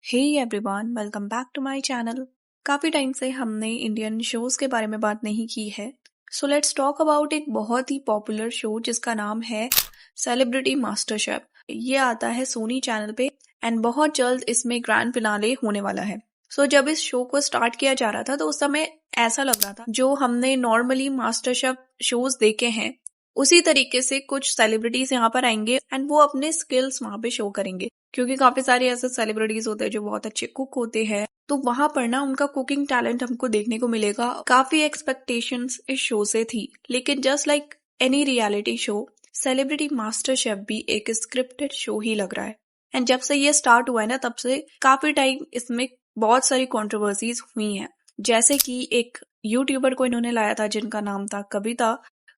Hey everyone, welcome back to my channel. काफ़ी time से हमने इंडियन शोज़ के बारे में बात नहीं की है। सो लेट्स टॉक अबाउट एक बहुत ही पॉपुलर शो जिसका नाम है सेलिब्रिटी मास्टर शेफ। ये आता है सोनी चैनल पे एंड बहुत जल्द इसमें ग्रैंड फिनाले होने वाला है। सो जब इस शो को स्टार्ट किया जा रहा था तो उस समय ऐसा लग रहा था जो हमने नॉर्मली मास्टर शेफ शोज देखे हैं उसी तरीके से कुछ सेलिब्रिटीज यहाँ पर आएंगे एंड वो अपने स्किल्स वहाँ पे शो करेंगे, क्योंकि काफी सारे ऐसे सेलिब्रिटीज होते हैं जो बहुत अच्छे कुक होते हैं। तो वहां पर ना उनका कुकिंग टैलेंट हमको देखने को मिलेगा। काफी एक्सपेक्टेशंस इस शो से थी, लेकिन just like any reality show, celebrity master chef भी एक स्क्रिप्टेड शो ही लग रहा है। एंड जब से ये स्टार्ट हुआ है ना, तब से काफी टाइम इसमें बहुत सारी कंट्रोवर्सीज हुई हैं। जैसे कि एक यूट्यूबर को इन्होंने लाया था जिनका नाम था कविता।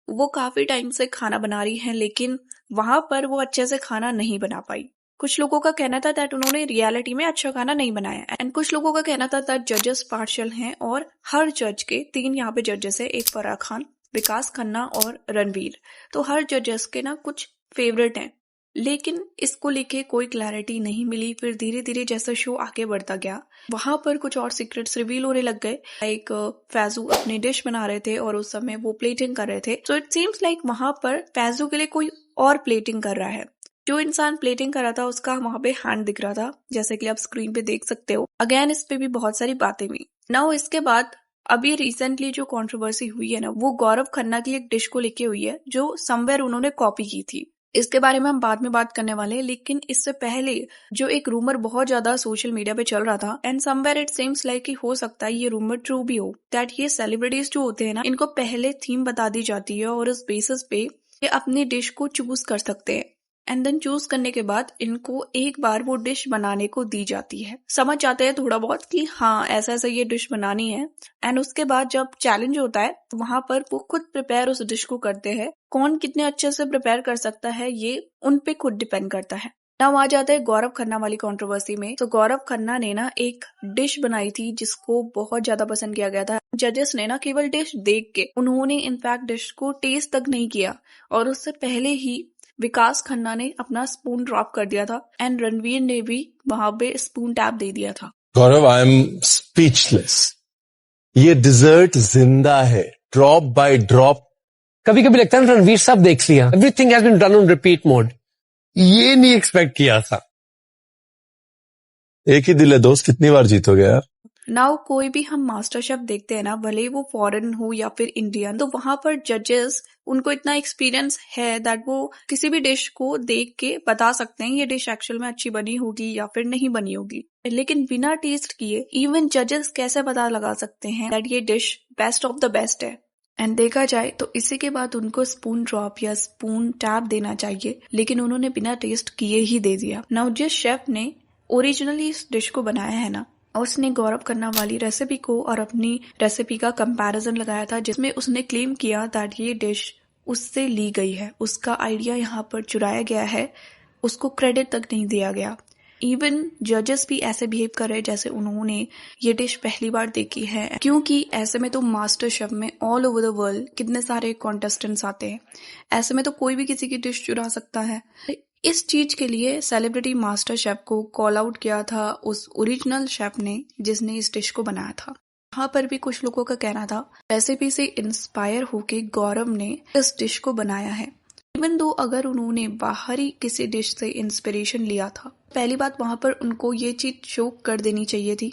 वो काफी टाइम से खाना बना रही है, लेकिन वहां पर वो अच्छे से खाना नहीं बना पाई। कुछ लोगों का कहना था दैट उन्होंने रियलिटी में अच्छा खाना नहीं बनाया, एंड कुछ लोगों का कहना था दैट जजेस पार्शियल हैं और हर जज के 3 यहाँ पे जजेस है, एक फराह खान, विकास खन्ना और रणवीर। तो हर जजेस के ना कुछ फेवरेट हैं, लेकिन इसको लेके कोई क्लैरिटी नहीं मिली। फिर धीरे धीरे जैसा शो आगे बढ़ता गया, वहां पर कुछ और सीक्रेट्स रिवील होने लग गए। एक फैजू अपनी डिश बना रहे थे और उस समय वो प्लेटिंग कर रहे थे। सो इट सीम्स लाइक वहां पर फैजू के लिए कोई और प्लेटिंग कर रहा है। जो इंसान प्लेटिंग कर रहा था उसका वहां पे हैंड दिख रहा था, जैसे कि आप स्क्रीन पे देख सकते हो। अगेन इस पे भी बहुत सारी बातें हुई। नाउ इसके बाद अभी रिसेंटली जो कंट्रोवर्सी हुई है ना, वो गौरव खन्ना की एक डिश को लेके हुई है जो समवेयर उन्होंने कॉपी की थी। इसके बारे में हम बाद में बात करने वाले हैं, लेकिन इससे पहले जो एक रूमर बहुत ज्यादा सोशल मीडिया पे चल रहा था, and somewhere it seems like कि हो सकता है ये रूमर ट्रू भी हो, दैट ये सेलिब्रिटीज जो होते हैं ना, इनको पहले थीम बता दी जाती है और उस बेसिस पे ये अपनी डिश को चूज कर सकते हैं। एंड देन चूज करने के बाद इनको एक बार वो डिश बनाने को दी जाती है। समझ जाते हैं थोड़ा बहुत कि हाँ ऐसा ऐसा ये डिश बनानी है। एंड उसके बाद जब चैलेंज होता है तो वहां पर वो खुद प्रिपेयर उस डिश को करते हैं। कौन कितने अच्छे से प्रिपेयर कर सकता है ये उन पे खुद डिपेंड करता है। नाउ आ जाता है गौरव खन्ना वाली कंट्रोवर्सी में। तो गौरव खन्ना ने ना एक डिश बनाई थी जिसको बहुत ज्यादा पसंद किया गया था। जजेस ने ना केवल डिश देख के, उन्होंने इनफैक्ट डिश को टेस्ट तक नहीं किया, और उससे पहले ही विकास खन्ना ने अपना स्पून ड्रॉप कर दिया था एंड रणवीर ने भी वहां पे स्पून टैप दे दिया था। गौरव, आई एम स्पीचलेस। ये डिजर्ट जिंदा है, ड्रॉप बाय ड्रॉप। कभी कभी लगता है रणवीर सब देख लिया, everything has been done on repeat mode. ये नहीं एक्सपेक्ट किया था। एक ही दिल है दोस्त, कितनी बार जीतोगे यार। नाउ कोई भी हम मास्टर शेफ देखते हैं ना, भले वो फॉरेन हो या फिर इंडियन, तो वहां पर जजेस उनको इतना एक्सपीरियंस है दैट वो किसी भी डिश को देख के बता सकते हैं ये डिश एक्चुअल में अच्छी बनी होगी या फिर नहीं बनी होगी। लेकिन बिना टेस्ट किए इवन जजेस कैसे पता लगा सकते हैं दैट ये dish best of the best है। एंड देखा जाए तो इसी के बाद उनको स्पून ड्रॉप या स्पून टैप देना चाहिए, लेकिन उन्होंने बिना टेस्ट किए ही दे दिया। नाउ जिस शेफ ने ओरिजिनली इस डिश को बनाया है ना, उसने गौरव खन्ना वाली रेसिपी को और अपनी रेसिपी का कंपैरिजन लगाया था, जिसमें उसने क्लेम किया दैट ये डिश उससे ली गई है, उसका आइडिया यहाँ पर चुराया गया है, उसको क्रेडिट तक नहीं दिया गया। इवन जजेस भी ऐसे बिहेव कर रहे जैसे उन्होंने ये डिश पहली बार देखी है, क्योंकि ऐसे में तो मास्टर शेफ में ऑल ओवर द वर्ल्ड कितने सारे कॉन्टेस्टेंट्स आते हैं। ऐसे में तो कोई भी किसी की डिश चुरा सकता है। इस चीज के लिए सेलिब्रिटी मास्टर शेफ को कॉल आउट किया था उस ओरिजिनल शेफ ने जिसने इस डिश को बनाया था। यहाँ पर भी कुछ लोगों का कहना था रेसिपी से इंस्पायर होके गौरव ने इस डिश को बनाया है। इवन दो अगर उन्होंने बाहरी किसी डिश से इंस्पिरेशन लिया था, पहली बात वहां पर उनको ये चीज शो कर देनी चाहिए थी।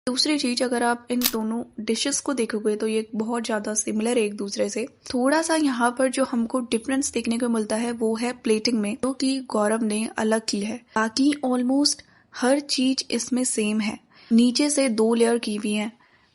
दूसरी चीज, अगर आप इन दोनों डिशेस को देखोगे तो ये बहुत ज्यादा सिमिलर है एक दूसरे से। थोड़ा सा यहाँ पर जो हमको डिफरेंस देखने को मिलता है वो है प्लेटिंग में, जो कि गौरव ने अलग की है। बाकी ऑलमोस्ट हर चीज इसमें सेम है, नीचे से 2 लेयर की हुई है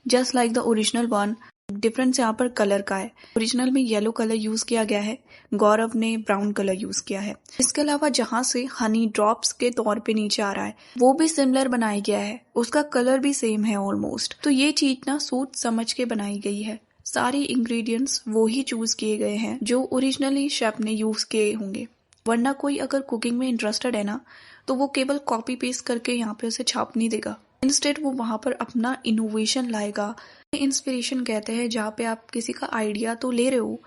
just like the original one. Difference यहाँ पर कलर का है, ओरिजिनल में येलो कलर यूज किया गया है, गौरव ने ब्राउन कलर यूज किया है। इसके अलावा जहाँ से हनी ड्रॉप्स के तौर पे नीचे आ रहा है वो भी सिमिलर बनाया गया है, उसका कलर भी सेम है ऑलमोस्ट। तो ये चीज ना सोच समझ के बनाई गई है। सारी इंग्रेडिएंट्स वो ही चूज किए गए हैं जो ओरिजिनली शेफ ने यूज किए होंगे। वरना कोई अगर कुकिंग में इंटरेस्टेड है ना, तो वो केवल कॉपी पेस्ट करके यहाँ पे उसे छाप नहीं देगा। इंस्टेड वो वहां पर अपना इनोवेशन लाएगा। इंस्पिरेशन कहते हैं जहाँ पे आप किसी का आइडिया तो ले रहे हो,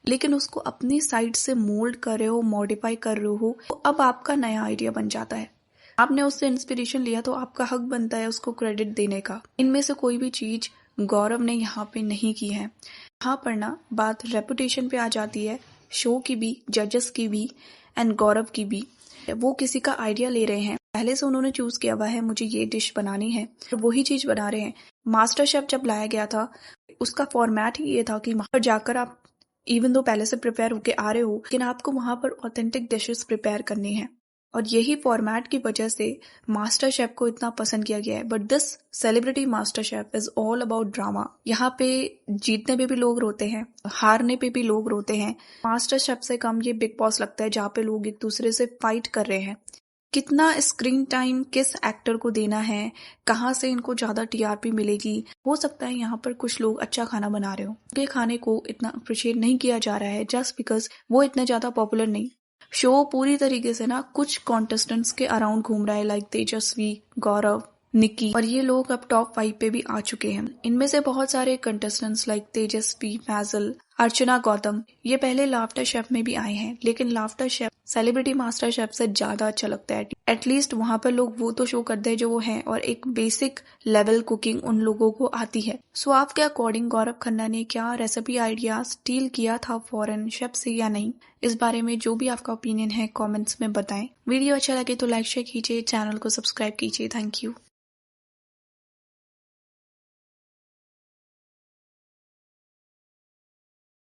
लेकिन उसको अपनी साइड से मोल्ड कर रहे हो, मॉडिफाई कर रहे हो, तो अब आपका नया आइडिया बन जाता है। आपने उससे इंस्पिरेशन लिया तो आपका हक बनता है उसको क्रेडिट देने का। इनमें से कोई भी चीज गौरव ने यहाँ पे नहीं की है। यहाँ पर ना बात रेपुटेशन पे आ जाती है, शो की भी, जजेस की भी एंड गौरव की भी। वो किसी का आइडिया ले रहे हैं, पहले से उन्होंने चूज किया हुआ है मुझे ये डिश बनानी है, वही चीज बना रहे हैं। मास्टर शेफ जब लाया गया था उसका फॉर्मेट ही ये था कि वहां पर जाकर आप इवन दो पहले से प्रिपेयर होके आ रहे हो, लेकिन आपको वहां पर ऑथेंटिक डिशेस प्रिपेयर करनी है। और यही फॉर्मेट की वजह से मास्टर शेफ को इतना पसंद किया गया है। But this celebrity master chef is all about drama. यहाँ पे जीतने पे भी लोग रोते हैं, हारने पे भी लोग रोते हैं। मास्टर शेफ से कम ये बिग बॉस लगता है जहाँ पे लोग एक दूसरे से फाइट कर रहे हैं। कितना स्क्रीन टाइम किस एक्टर को देना है, कहाँ से इनको ज्यादा टीआरपी मिलेगी। हो सकता है यहाँ पर कुछ लोग अच्छा खाना बना रहे हो, उनके खाने को इतना अप्रिशिएट नहीं किया जा रहा है जस्ट बिकॉज वो इतने ज्यादा पॉपुलर नहीं। शो पूरी तरीके से ना कुछ कॉन्टेस्टेंट्स के अराउंड घूम रहा है, लाइक तेजस्वी, गौरव, निकी, और ये लोग अब टॉप 5 पे भी आ चुके हैं। इनमें से बहुत सारे कंटेस्टेंट्स लाइक तेजस्वी, फैजल, अर्चना, गौतम ये पहले लाफ्टर शेफ में भी आए हैं, लेकिन laughter chef celebrity master chef से ज्यादा अच्छा लगता है। एटलीस्ट वहां पर लोग वो तो शो करते हैं जो वो हैं, और एक बेसिक लेवल कुकिंग उन लोगों को आती है। सो आपके अकॉर्डिंग गौरव खन्ना ने क्या रेसिपी आइडिया स्टील किया था फॉरेन शेफ से या नहीं, इस बारे में जो भी आपका ओपिनियन है कमेंट्स में बताएं। वीडियो अच्छा लगे तो लाइक शेयर कीजिए, चैनल को सब्सक्राइब कीजिए। Thank you.